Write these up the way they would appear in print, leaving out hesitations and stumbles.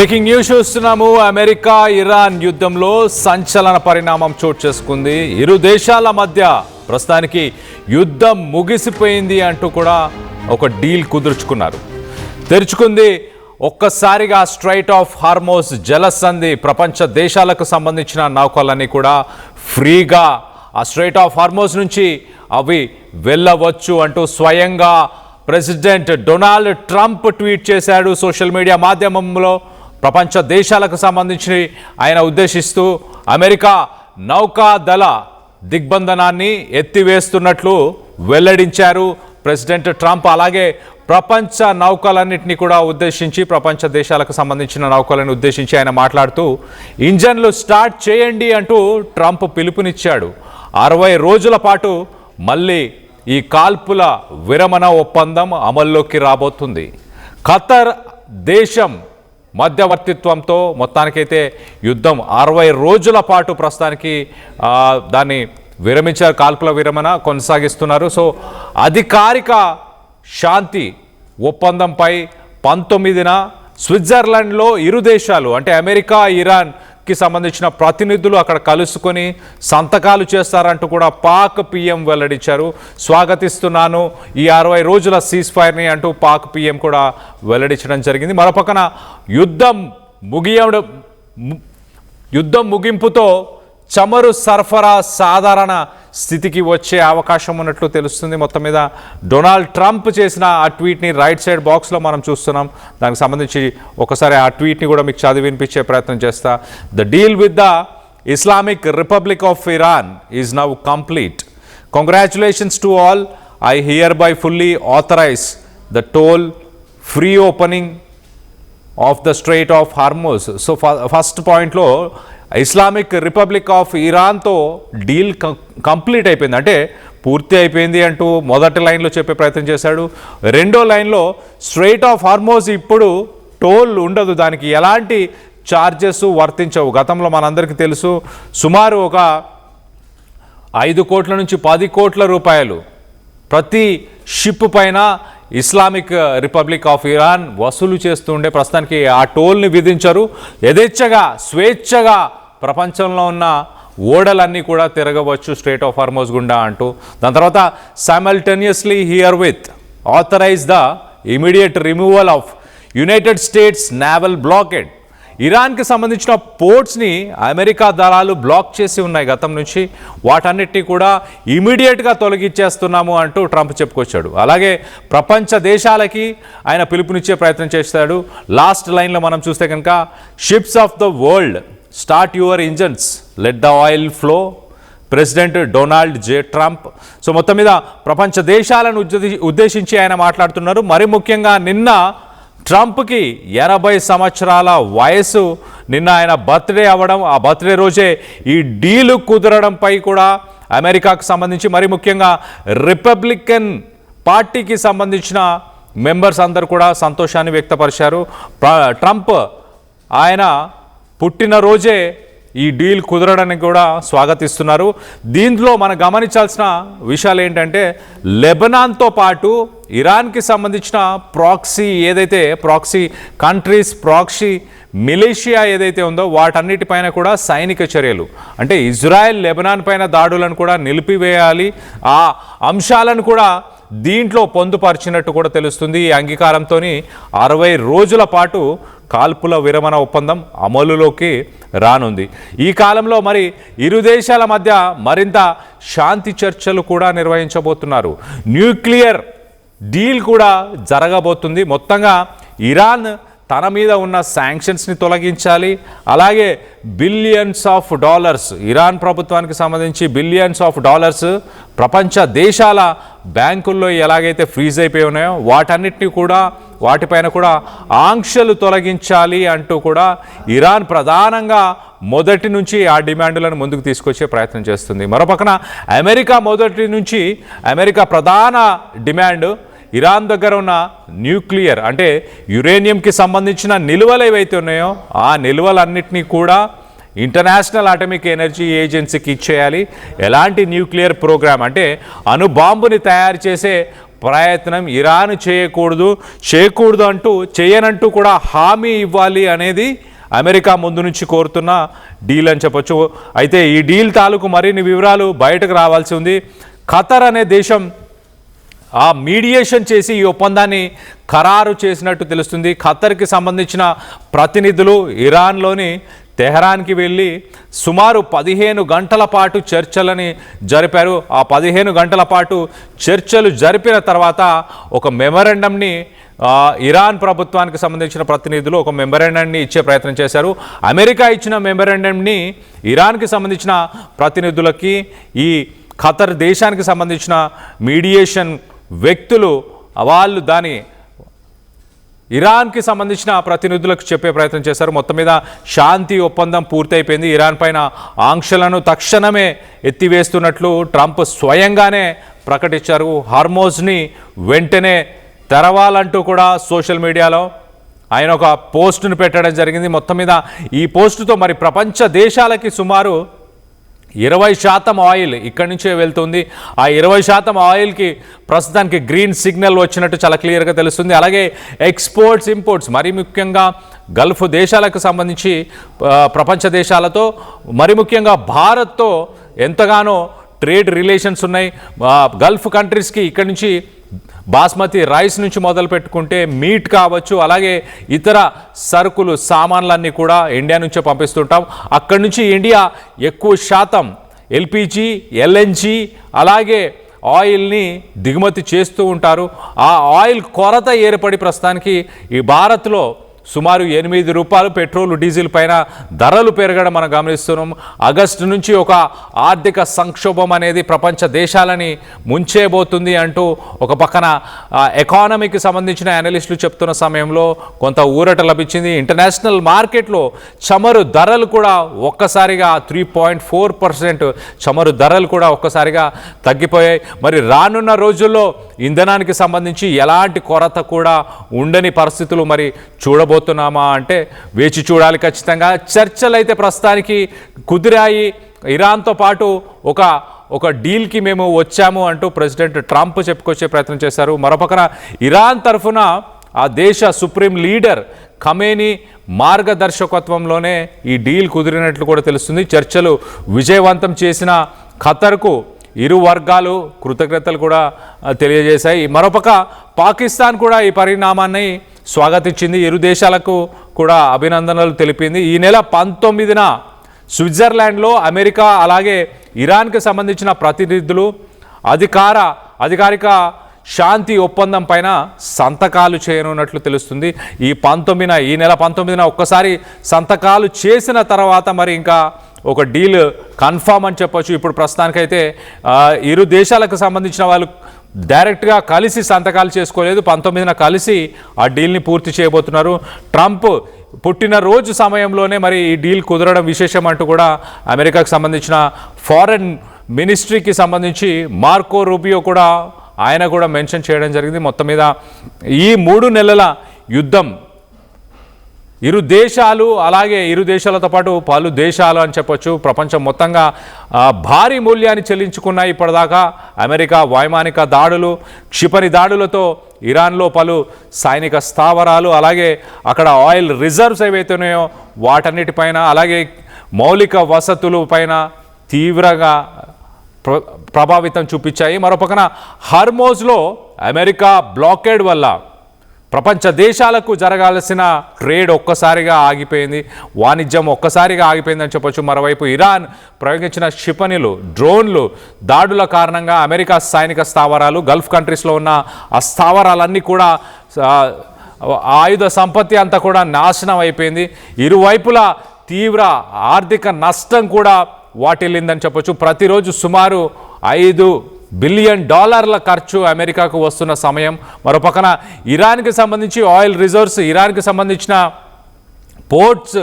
Breaking news చూస్తున్నాము. America Iran యుద్ధంలో సంచలన పరిణామం చోటు చేసుకుంది. ఇరు దేశాల మధ్య ప్రస్తుతానికి యుద్ధం ముగిసిపోయింది అంటూ కూడా ఒక డీల్ కుదుర్చుకున్నారు. తెరుచుకుంది ఒక్కసారిగా స్ట్రైట్ ఆఫ్ హార్మోస్ జలసంధి. ప్రపంచ దేశాలకు సంబంధించిన నౌకలన్నీ కూడా ఫ్రీగా ఆ స్ట్రైట్ ఆఫ్ హార్మోస్ నుంచి అవి వెళ్ళవచ్చు అంటూ స్వయంగా ప్రెసిడెంట్ డొనాల్డ్ ట్రంప్ ట్వీట్ చేశాడు సోషల్ మీడియా మాధ్యమంలో. ప్రపంచ దేశాలకు సంబంధించి ఆయన ఉద్దేశిస్తూ అమెరికా నౌకాదళ దిగ్బంధనాన్ని ఎత్తివేస్తున్నట్లు వెల్లడించారు ప్రెసిడెంట్ ట్రంప్. అలాగే ప్రపంచ నౌకలన్నింటినీ కూడా ఉద్దేశించి, ప్రపంచ దేశాలకు సంబంధించిన నౌకలను ఉద్దేశించి ఆయన మాట్లాడుతూ ఇంజన్లు స్టార్ట్ చేయండి అంటూ ట్రంప్ పిలుపునిచ్చాడు. 60 రోజుల పాటు మళ్ళీ ఈ కాల్పుల విరమణ ఒప్పందం అమల్లోకి రాబోతుంది. ఖతర్ దేశం మధ్యవర్తిత్వంతో మొత్తానికైతే యుద్ధం 60 రోజుల పాటు ప్రస్తుతానికి దాన్ని విరమించారు. కాల్పుల విరమణ కొనసాగిస్తున్నారు. సో అధికారిక శాంతి ఒప్పందంపై 19న స్విట్జర్లాండ్లో ఇరు దేశాలు అంటే అమెరికా ఇరాన్కి సంబంధించిన ప్రతినిధులు అక్కడ కలుసుకొని సంతకాలు చేస్తారంటూ కూడా పాక్ పిఎం వెల్లడించారు. స్వాగతిస్తున్నాను ఈ 60 రోజుల సీజ్ ఫైర్ని అంటూ పాక్ పిఎం కూడా వెల్లడించడం జరిగింది. మరోపక్కన యుద్ధం ముగింపుతో చమురు సరఫరా సాధారణ స్థితికి వచ్చే అవకాశం ఉన్నట్లు తెలుస్తుంది. మొత్తం మీద డొనాల్డ్ ట్రంప్ చేసిన ఆ ట్వీట్ని రైట్ సైడ్ బాక్స్లో మనం చూస్తున్నాం. దానికి సంబంధించి ఒకసారి ఆ ట్వీట్ని కూడా మీకు చదివి వినిపించే ప్రయత్నం చేస్తా. The deal with the Islamic Republic of Iran is now complete. Congratulations to all. I hereby fully authorize the toll free opening of the strait of Hormuz. So first పాయింట్లో ఇస్లామిక్ రిపబ్లిక్ ఆఫ్ ఇరాన్తో deal complete అయిపోయింది, అంటే పూర్తి అయిపోయింది అంటూ మొదటి లైన్లో చెప్పే ప్రయత్నం చేశాడు. రెండో లైన్లో స్ట్రైట్ ఆఫ్ హార్మోస్ ఇప్పుడు టోల్ ఉండదు, దానికి ఎలాంటి ఛార్జెస్ వర్తించవు. గతంలో మనందరికీ తెలుసు సుమారు ఒక 5 కోట్ల నుంచి 10 కోట్ల రూపాయలు ప్రతి షిప్ పైన ఇస్లామిక్ రిపబ్లిక్ ఆఫ్ ఇరాన్ వసూలు చేస్తూ ఉండే. ప్రస్తుతానికి ఆ టోల్ని విధించరు. యథేచ్ఛగా స్వేచ్ఛగా ప్రపంచంలో ఉన్న ఓడలన్నీ కూడా తిరగవచ్చు స్ట్రైట్ ఆఫ్ హార్మోస్ గుండా అంటూ. దాని తర్వాత simultaneously herewith authorize the immediate removal of United States naval blockade. ఇరాన్కి సంబంధించిన పోర్ట్స్ని అమెరికా దళాలు బ్లాక్ చేసి ఉన్నాయి గతం నుంచి. వాటన్నిటినీ కూడా ఇమీడియట్గా తొలగించేస్తున్నాము అంటూ ట్రంప్ చెప్పుకొచ్చాడు. అలాగే ప్రపంచ దేశాలకి ఆయన పిలుపునిచ్చే ప్రయత్నం చేస్తాడు. లాస్ట్ లైన్లో మనం చూస్తే కనుక ships of the world start your engines, let the oil flow. President Donald J Trump. So మొత్తం మీద ప్రపంచ దేశాలను ఉద్దేశించి ఆయన మాట్లాడుతున్నారు. మరి ముఖ్యంగా నిన్న ట్రంప్కి 80 సంవత్సరాల వయసు. నిన్న ఆయన బర్త్డే అవ్వడం, ఆ బర్త్డే రోజే ఈ డీలు కుదరడంపై కూడా అమెరికాకు సంబంధించి మరి ముఖ్యంగా రిపబ్లికన్ పార్టీకి సంబంధించిన మెంబర్స్ అందరూ కూడా సంతోషాన్ని వ్యక్తపరిచారు. ట్రంప్ ఆయన పుట్టినరోజే ఈ డీల్ కుదరడానికి కూడా స్వాగతిస్తున్నారు. దీంట్లో మనం గమనించాల్సిన విషయాలు ఏంటంటే లెబనాన్తో పాటు ఇరాన్కి సంబంధించిన ప్రాక్సీ కంట్రీస్ ప్రాక్సీ మిలిషియా ఏదైతే ఉందో వాటన్నిటిపైన కూడా సైనిక చర్యలు, అంటే ఇజ్రాయెల్ లెబనాన్ పైన దాడులను కూడా నిలిపివేయాలి. ఆ అంశాలను కూడా దీంట్లో పొందుపరిచినట్టు కూడా తెలుస్తుంది. ఈ అంగీకారంతో 60 రోజుల పాటు కాల్పుల విరమణ ఒప్పందం అమలులోకి రానుంది. ఈ కాలంలో మరి ఇరు దేశాల మధ్య మరింత శాంతి చర్చలు కూడా నిర్వహించబోతున్నారు. న్యూక్లియర్ డీల్ కూడా జరగబోతుంది. మొత్తంగా ఇరాన్ తన మీద ఉన్న శాంక్షన్స్ని తొలగించాలి. అలాగే బిలియన్స్ ఆఫ్ డాలర్స్, ఇరాన్ ప్రభుత్వానికి సంబంధించి బిలియన్స్ ఆఫ్ డాలర్స్ ప్రపంచ దేశాల బ్యాంకుల్లో ఎలాగైతే ఫ్రీజ్ అయిపోయి ఉన్నాయో వాటిపైన కూడా ఆంక్షలు తొలగించాలి అంటూ కూడా ఇరాన్ ప్రధానంగా మొదటి నుంచి ఆ డిమాండ్లను ముందుకు తీసుకొచ్చే ప్రయత్నం చేస్తుంది. మరోపక్కన అమెరికా ప్రధాన డిమాండ్ ఇరాన్ దగ్గర ఉన్న న్యూక్లియర్ అంటే యురేనియంకి సంబంధించిన నిల్వలు ఏవైతే ఉన్నాయో ఆ నిల్వలన్నింటినీ కూడా ఇంటర్నేషనల్ అటామిక్ ఎనర్జీ ఏజెన్సీకి ఇచ్చేయాలి. ఎలాంటి న్యూక్లియర్ ప్రోగ్రామ్ అంటే అణుబాంబుని తయారు చేసే ప్రయత్నం ఇరాన్ చేయకూడదు అంటూ చేయనంటూ కూడా హామీ ఇవ్వాలి అనేది అమెరికా ముందు నుంచి కోరుతున్న డీల్ అని చెప్పొచ్చు. అయితే ఈ డీల్ తాలూకు మరిన్ని వివరాలు బయటకు రావాల్సి ఉంది. ఖతర్ అనే దేశం ఆ మీడియేషన్ చేసి ఈ ఒప్పందాన్ని ఖరారు చేసినట్టు తెలుస్తుంది. ఖతర్కి సంబంధించిన ప్రతినిధులు ఇరాన్లోని తెహరాన్కి వెళ్ళి సుమారు 15 గంటల పాటు చర్చలని జరిపారు. ఆ 15 గంటల పాటు చర్చలు జరిపిన తర్వాత ఒక మెమరాండంని ఇరాన్ ప్రభుత్వానికి సంబంధించిన ప్రతినిధులు ఒక మెమరాండంని ఇచ్చే ప్రయత్నం చేశారు. అమెరికా ఇచ్చిన మెమరాండంని ఇరాన్కి సంబంధించిన ప్రతినిధులకి ఈ ఖతర్ దేశానికి సంబంధించిన మీడియేషన్ వ్యక్తులు వాళ్ళు దాని ఇరాన్కి సంబంధించిన ప్రతినిధులకు చెప్పే ప్రయత్నం చేశారు. మొత్తం మీద శాంతి ఒప్పందం పూర్తయిపోయింది. ఇరాన్ పైన ఆంక్షలను తక్షణమే ఎత్తివేస్తున్నట్లు ట్రంప్ స్వయంగానే ప్రకటించారు. హార్మోజ్ని వెంటనే తెరవాలంటూ కూడా సోషల్ మీడియాలో ఆయన ఒక పోస్టును పెట్టడం జరిగింది. మొత్తం మీద ఈ పోస్టుతో మరి ప్రపంచ దేశాలకి సుమారు 20% ఆయిల్ ఇక్కడి నుంచే వెళ్తుంది. ఆ 20% ఆయిల్కి ప్రస్తుతానికి గ్రీన్ సిగ్నల్ వచ్చినట్టు చాలా క్లియర్గా తెలుస్తుంది. అలాగే ఎక్స్పోర్ట్స్ ఇంపోర్ట్స్ మరీ ముఖ్యంగా గల్ఫ్ దేశాలకు సంబంధించి ప్రపంచ దేశాలతో మరి ముఖ్యంగా భారత్తో ఎంతగానో ట్రేడ్ రిలేషన్స్ ఉన్నాయి. గల్ఫ్ కంట్రీస్కి ఇక్కడి నుంచి బాస్మతి రైస్ నుంచి మొదలు పెట్టుకుంటే మీట్ కావచ్చు, అలాగే ఇతర సరుకులు సామాన్లన్నీ కూడా ఇండియా నుంచే పంపిస్తుంటాం. అక్కడి నుంచి ఇండియా ఎక్కువ శాతం ఎల్పిజి, ఎల్ఎన్జి అలాగే ఆయిల్ని దిగుమతి చేస్తూ ఉంటారు. ఆ ఆయిల్ కొరత ఏర్పడి ప్రస్తుతానికి ఈ భారత్లో సుమారు 8 రూపాయలు పెట్రోల్ డీజిల్ పైన ధరలు పెరగడం మనం గమనిస్తున్నాం. ఆగస్టు నుంచి ఒక ఆర్థిక సంక్షోభం అనేది ప్రపంచ దేశాలని ముంచేయబోతుంది అంటూ ఒక పక్కన ఎకానమీకి సంబంధించిన అనలిస్టులు చెప్తున్న సమయంలో కొంత ఊరట లభించింది. ఇంటర్నేషనల్ మార్కెట్లో చమురు ధరలు కూడా ఒక్కసారిగా 3.4% చమురు ధరలు కూడా ఒక్కసారిగా తగ్గిపోయాయి. మరి రానున్న రోజుల్లో ఇంధనానికి సంబంధించి ఎలాంటి కొరత కూడా ఉండని పరిస్థితులు మరి చూడబోతున్నామా అంటే వేచి చూడాలి ఖచ్చితంగా. చర్చలు అయితే ప్రస్తుతానికి కుదిరాయి. ఇరాన్తో పాటు ఒక డీల్కి మేము వచ్చాము అంటూ ప్రెసిడెంట్ ట్రంప్ చెప్పుకొచ్చే ప్రయత్నం చేశారు. మరోపక్కన ఇరాన్ తరఫున ఆ దేశ సుప్రీం లీడర్ ఖమేనీ మార్గదర్శకత్వంలోనే ఈ డీల్ కుదిరినట్లు కూడా తెలుస్తుంది. చర్చలు విజయవంతం చేసిన ఖతర్కు ఇరు వర్గాలు కృతజ్ఞతలు కూడా తెలియజేశాయి. మరోపక్క పాకిస్తాన్ కూడా ఈ పరిణామాన్ని స్వాగతించింది. ఇరు దేశాలకు కూడా అభినందనలు తెలిపింది. ఈ నెల 19న స్విట్జర్లాండ్లో అమెరికా అలాగే ఇరాన్కి సంబంధించిన ప్రతినిధులు అధికారిక శాంతి ఒప్పందం పైన సంతకాలు చేయనున్నట్లు తెలుస్తుంది. ఈ నెల 19న ఒక్కసారి సంతకాలు చేసిన తర్వాత మరి ఇంకా ఒక డీల్ కన్ఫామ్ అని చెప్పొచ్చు. ఇప్పుడు ప్రస్తుతానికైతే ఇరు దేశాలకు సంబంధించిన వాళ్ళు డైరెక్ట్గా కలిసి సంతకాలు చేసుకోలేదు. 19న కలిసి ఆ డీల్ని పూర్తి చేయబోతున్నారు. ట్రంప్ పుట్టినరోజు సమయంలోనే మరి ఈ డీల్ కుదరడం విశేషం అంటూ కూడా అమెరికాకు సంబంధించిన ఫారెన్ మినిస్ట్రీకి సంబంధించి మార్కో రూబియో కూడా ఆయన కూడా మెన్షన్ చేయడం జరిగింది. మొత్తం మీద ఈ 3 నెలల యుద్ధం ఇరు దేశాలు అలాగే ఇరు దేశాలతో పాటు పలు దేశాలు అని చెప్పొచ్చు ప్రపంచం మొత్తంగా భారీ మూల్యాన్ని చెల్లించుకున్నాయి. ఇప్పటిదాకా అమెరికా వైమానిక దాడులు, క్షిపణి దాడులతో ఇరాన్లో పలు సైనిక స్థావరాలు అలాగే అక్కడ ఆయిల్ రిజర్వ్స్ ఏవైతున్నాయో వాటన్నిటిపైన అలాగే మౌలిక వసతుల పైన తీవ్రంగా ప్రభావితం చూపించాయి. మరోపక్కన హార్మోజ్లో అమెరికా బ్లాకేడ్ వల్ల ప్రపంచ దేశాలకు జరగాల్సిన ట్రేడ్ ఒక్కసారిగా ఆగిపోయింది, వాణిజ్యం ఒక్కసారిగా ఆగిపోయిందని చెప్పొచ్చు. మరోవైపు ఇరాన్ ప్రయోగించిన క్షిపణులు, డ్రోన్లు దాడుల కారణంగా అమెరికా సైనిక స్థావరాలు, గల్ఫ్ కంట్రీస్లో ఉన్న ఆ స్థావరాలన్నీ కూడా ఆయుధ సంపత్తి అంతా కూడా నాశనం అయిపోయింది. ఇరువైపులా తీవ్ర ఆర్థిక నష్టం కూడా వాటిల్లిందని చెప్పొచ్చు. ప్రతిరోజు సుమారు $5 బిలియన్ ఖర్చు అమెరికాకు వస్తున్న సమయం. మరోపక్కన ఇరాన్కి సంబంధించి ఆయిల్ రిజర్వ్స్, ఇరాన్కి సంబంధించిన పోర్ట్స్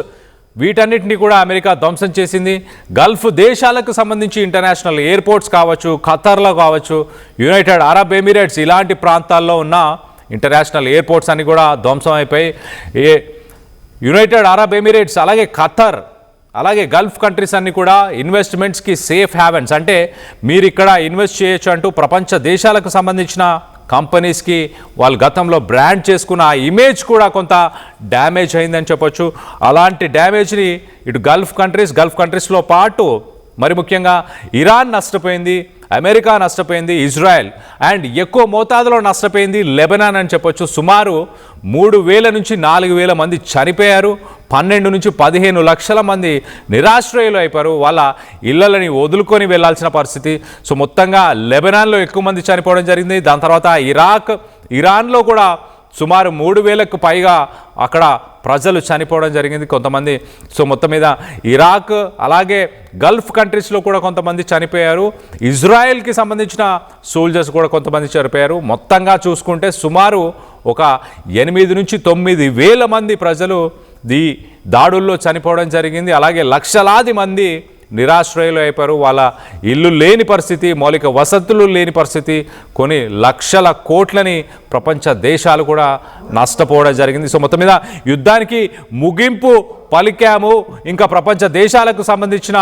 వీటన్నిటిని కూడా అమెరికా ధ్వంసం చేసింది. గల్ఫ్ దేశాలకు సంబంధించి ఇంటర్నేషనల్ ఎయిర్పోర్ట్స్ కావచ్చు, ఖతర్లో కావచ్చు, యునైటెడ్ అరబ్ ఎమిరేట్స్ ఇలాంటి ప్రాంతాల్లో ఉన్న ఇంటర్నేషనల్ ఎయిర్పోర్ట్స్ అన్ని కూడా ధ్వంసం అయిపోయి యునైటెడ్ అరబ్ ఎమిరేట్స్ అలాగే ఖతర్ అలాగే గల్ఫ్ కంట్రీస్ అన్ని కూడా ఇన్వెస్ట్మెంట్స్కి సేఫ్ హ్యావెన్స్, అంటే మీరు ఇక్కడ ఇన్వెస్ట్ చేయొచ్చు అంటూ ప్రపంచ దేశాలకు సంబంధించిన కంపెనీస్కి వాళ్ళు గతంలో బ్రాండ్ చేసుకున్న ఆ ఇమేజ్ కూడా కొంత డ్యామేజ్ అయిందని చెప్పొచ్చు. అలాంటి డ్యామేజ్ని ఇటు గల్ఫ్ కంట్రీస్లో పాటు మరి ముఖ్యంగా ఇరాన్ నష్టపోయింది, అమెరికా నష్టపోయింది, ఇజ్రాయెల్ అండ్ ఎక్కువ మోతాదులో నష్టపోయింది లెబనాన్ అని చెప్పొచ్చు. సుమారు 3,000 నుంచి 4,000 మంది చనిపోయారు, 12 నుంచి 15 లక్షల మంది నిరాశ్రయులు అయిపోయారు, వాళ్ళ ఇళ్లని వదులుకొని వెళ్లాల్సిన పరిస్థితి. సో మొత్తంగా లెబనాన్లో ఎక్కువ మంది చనిపోవడం జరిగింది. దాని తర్వాత ఇరాన్లో కూడా సుమారు 3,000కు పైగా అక్కడ ప్రజలు చనిపోవడం జరిగింది కొంతమంది. సో మొత్తం మీద ఇరాక్ అలాగే గల్ఫ్ కంట్రీస్లో కూడా కొంతమంది చనిపోయారు. ఇజ్రాయెల్కి సంబంధించిన సోల్జర్స్ కూడా కొంతమంది చనిపోయారు. మొత్తంగా చూసుకుంటే సుమారు ఒక 8 నుంచి 9,000 మంది ప్రజలు ఈ దాడుల్లో చనిపోవడం జరిగింది. అలాగే లక్షలాది మంది నిరాశ్రయులు అయిపోయారు, వాళ్ళ ఇల్లు లేని పరిస్థితి, మౌలిక వసతులు లేని పరిస్థితి, కొన్ని లక్షల కోట్లని ప్రపంచ దేశాలు కూడా నష్టపోవడం జరిగింది. సో మొత్తం మీద యుద్ధానికి ముగింపు పలికాము. ఇంకా ప్రపంచ దేశాలకు సంబంధించిన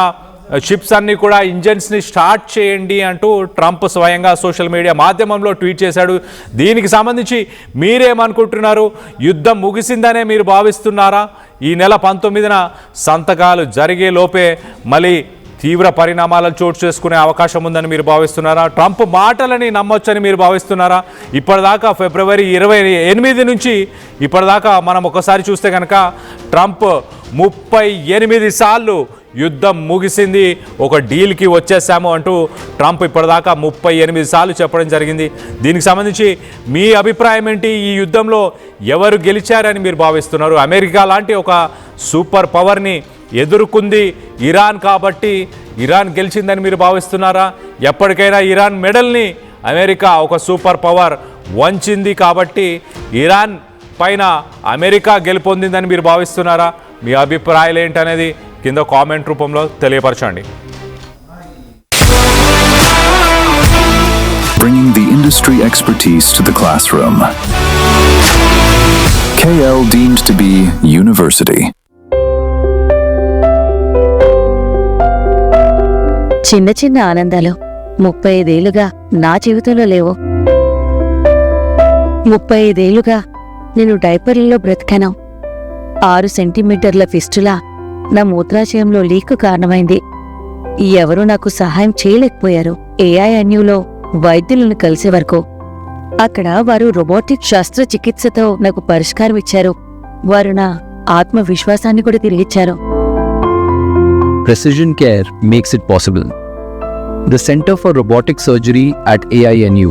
షిప్స్ అన్నీ కూడా ఇంజన్స్ని స్టార్ట్ చేయండి అంటూ ట్రంప్ స్వయంగా సోషల్ మీడియా మాధ్యమంలో ట్వీట్ చేశాడు. దీనికి సంబంధించి మీరేమనుకుంటున్నారు? యుద్ధం ముగిసిందనే మీరు భావిస్తున్నారా? ఈ నెల 19న సంతకాలు జరిగే లోపే మళ్ళీ తీవ్ర పరిణామాలను చోటు చేసుకునే అవకాశం ఉందని మీరు భావిస్తున్నారా? ట్రంప్ మాటలని నమ్మొచ్చని మీరు భావిస్తున్నారా? ఇప్పటిదాకా ఫిబ్రవరి 28 నుంచి ఇప్పటిదాకా మనం ఒకసారి చూస్తే కనుక ట్రంప్ 38 సార్లు యుద్ధం ముగిసింది, ఒక డీల్కి వచ్చేసాము అంటూ ట్రంప్ ఇప్పటిదాకా 38 సార్లు చెప్పడం జరిగింది. దీనికి సంబంధించి మీ అభిప్రాయం ఏంటి? ఈ యుద్ధంలో ఎవరు గెలిచారని మీరు భావిస్తున్నారు? అమెరికా లాంటి ఒక సూపర్ పవర్ని ఎదుర్కొంది ఇరాన్ కాబట్టి ఇరాన్ గెలిచిందని మీరు భావిస్తున్నారా? ఎప్పటికైనా ఇరాన్ మెడల్ని అమెరికా ఒక సూపర్ పవర్ వంచింది కాబట్టి ఇరాన్ పైన అమెరికా గెలుపొందిందని మీరు భావిస్తున్నారా? మీ అభిప్రాయాలు ఏంటనేది కింద కామెంట్ రూపంలో తెలియపరచండి. Bringing the industry expertise to the classroom. KL deemed to be university. చిన్న చిన్న ఆనందాలు 35 ఏళ్లుగా నా జీవితంలో లేవు. 35 ఏళ్లుగా నేను డైపర్లలో బ్రతికాను. 6 సెంటీమీటర్ల ఫిస్టులా నా మూత్రాశయంలో లీక్ కారణమైంది. ఎవరూ నాకు సహాయం చేయలేకపోయారు. AINUలో వైద్యులను కలిసే వరకు అక్కడ వారు రోబోటిక్ శస్త్రచికిత్సతో నాకు పరిష్కారం ఇచ్చారు. వారు నా ఆత్మవిశ్వాసాన్ని కూడా తిరిగిచ్చారు. Precision care makes it possible. The Center for Robotic Surgery at AINU